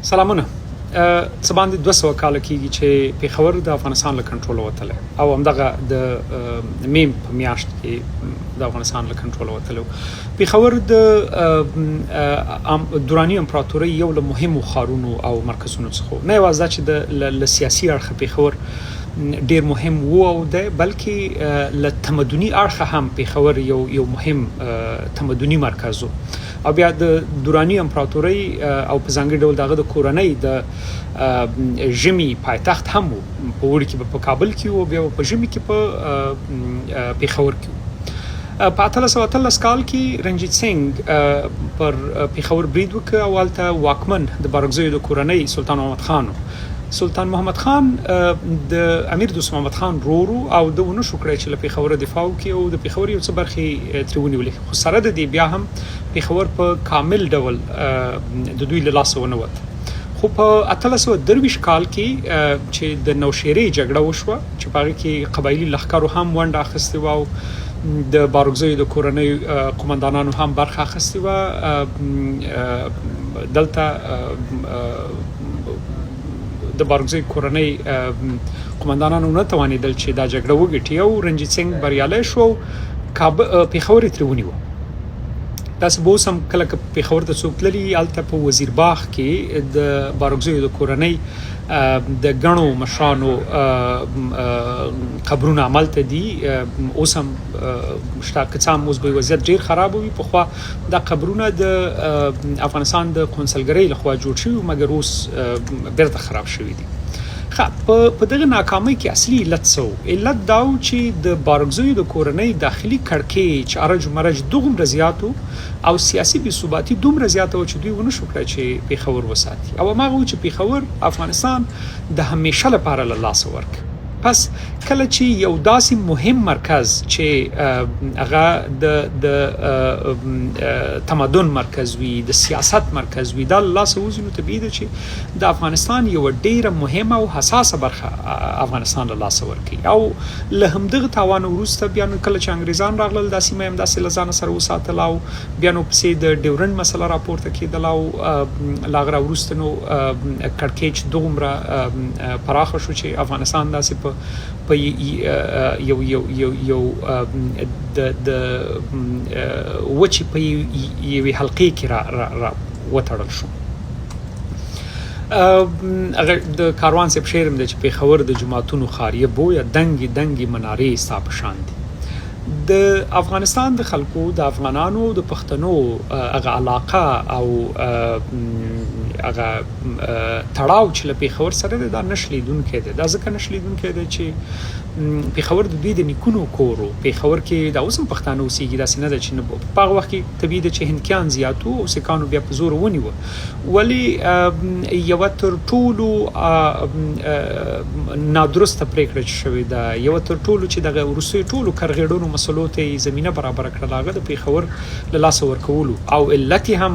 سلامونه. څه باندې 200 کال کېږي چې پېښور د افغانستان له کنټرول وتلی او همدغه د میم په میاشت کې د افغانستان له کنټرول وتلی. پېښور د دراني امپراتورۍ یو له مهمو ښارونو او مرکزونو څخه نه یوازې چې د سیاسي اړخه پېښور ډیر مهم وو او د بلکې له تمدني اړخه هم پېښور یو مهم تمدني مرکز و او بیا د دراني امپراتورۍ او په ځانګړي ډول دغه د کورنۍ د ژمي پایتخت هم وو. په وړي کې په کابل کې وو، بیا په ژمي کې په پېښور کې وو. په 1813 کال کې رنجیت سنگ پر پېښور برید وکړ او هلته واکمن د بارکزیو د کورنۍ سلطان محمد خان و. سلطان محمد خان د امیر دوست محمد خان رورو او د ونه شو کړی چې له پېښور دفاع وکړي او د پېښور یو څه برخې ترې ونیولې، خو سره د دې بیا هم پېښور په کامل ډول د دوی له لاسه ونه وت. خو په 1823 کال کې چې د نوشیرې جګړه وشوه چې په هغې کې قبایلي لښکرو هم ونډه اخیستې وه او د بارکزیو د کورنۍ قمندانانو هم برخه اخیستې وه. دلته د بارکزی کورنۍ قمندانانو نه توانېدل چې دا جګړه وګټي او رنجیت سنگ بریالی شو، پېښور یې ترې ونیو. داسې به اوس هم کله که پېښور ته څوک تللي، هلته په وزیرباغ کې د بارکزیو د کورنۍ د ګڼو مشرانو قبرونه همالته دي، اوس هم شته. که څه هم اوس به وضعیت ډېر خراب وي، پخوا دا قبرونه د افغانستان د قونسلګرۍ لخوا جوړ شوي، مګر اوس بیرته خراب شوي دي. په دغه ناکامۍ کې اصلي علت څه و؟ علت دا و چې د بارکزیو د کورنۍ داخلي کړکېچ چې ارج و مرج دومره زیات و او سیاسي بې ثباتي دومره زیاته وه چې دوی ونه شو کړی چې پېښور وساتي او هماغه و چې پېښور افغانستان د همیشه لپاره له لاسه ورکړ. پس کله چې یو داسې مهم مرکز چې هغه د تمدن مرکز وي، د سیاست مرکز وي، دا له لاسه وځي، نو طبیعي ده چې د افغانستان یوه ډیره مهمه او حساسه برخه افغانستان له لاسه ورکوي. او له همدغه تاوان وروسته بیا نو کله چې انګریزان راغلل، دا سیمه هم داسې له ځانه سره وساتله او بیا نو پسې د ډیورنډ مسله راپورته کېدله او له هغه راوروسته نو کړکېچ دومره پراخه شو چې افغانستان داسې په یو د وچې په یوې حلقې کې را وتړل شو. د کاروان صاحب شعر هم دی چې پېښور د جوماتونو ښار یې بویه دنګې دنګې منارې ستا په شان دي. د افغانستان د خلکو، د افغانانو، د پښتنو هغه علاقه او هغه تړاو چې له پېښور سره دی، دا نه شلیدونکی دی. دا ځکه نه شلیدونکی دی چې پېښور د دوی د نیکونو کور و. پېښور کې دا اوس هم پښتانه اوسېږي، داسې نه ده چې په هغه وخت کې طبیعي ده چې هندکیان زیات وو او سیکانو بیا په زور ونیوه. ولې یوه تر ټولو نادرسته پرېکړه چې شوې ده، یوه تر ټولو چې دغه وروستیو ټولو کرغېړنو مسلو ته یې زمینه برابره کړله، هغه د پېښور له لاسه ورکولو او علت یې هم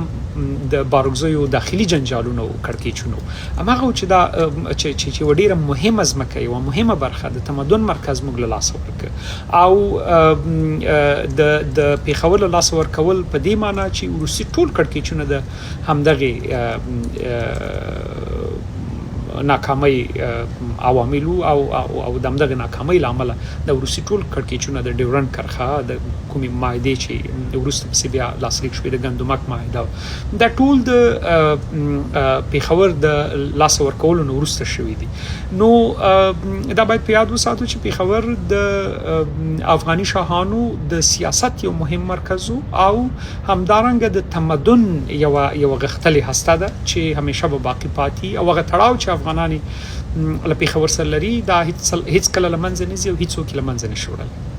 د بارکزیو داخلي جنجالونو او کړکېچونو هماغه و چې دا چې یوه ډېره مهمه ځمکه، یوه مهمه برخه د تمدن مرکز موږ له لاسه ورکړه. او د پېښور له لاسه ورکول په دې معنی چې وروستي ټول کړکېچونه د همدغې ناکامۍ عواملو او د همدغه ناکامۍ له امله د وروستي ټول کړکېچونه د ډیورنډ کرښه، د کومې معاهدې چې وروسته پسې بیا لاسلیک شوې، د ګندمک معاهده، دا ټول د پېښور د لاسه ورکولو نه وروسته شوي دي. نو دا باید په یاد وساتو چې پېښور د افغاني شاهانو د سیاست یو مهم مرکز و او همدارنګه د تمدن یوه غښتلې هسته ده چې همیشه به باقي پاتې او هغه تړاو چې افغانان له پېښور سره لري، دا هیڅ کله له منځه نه ځي او هیڅوک یې له منځه نه شي وړلی.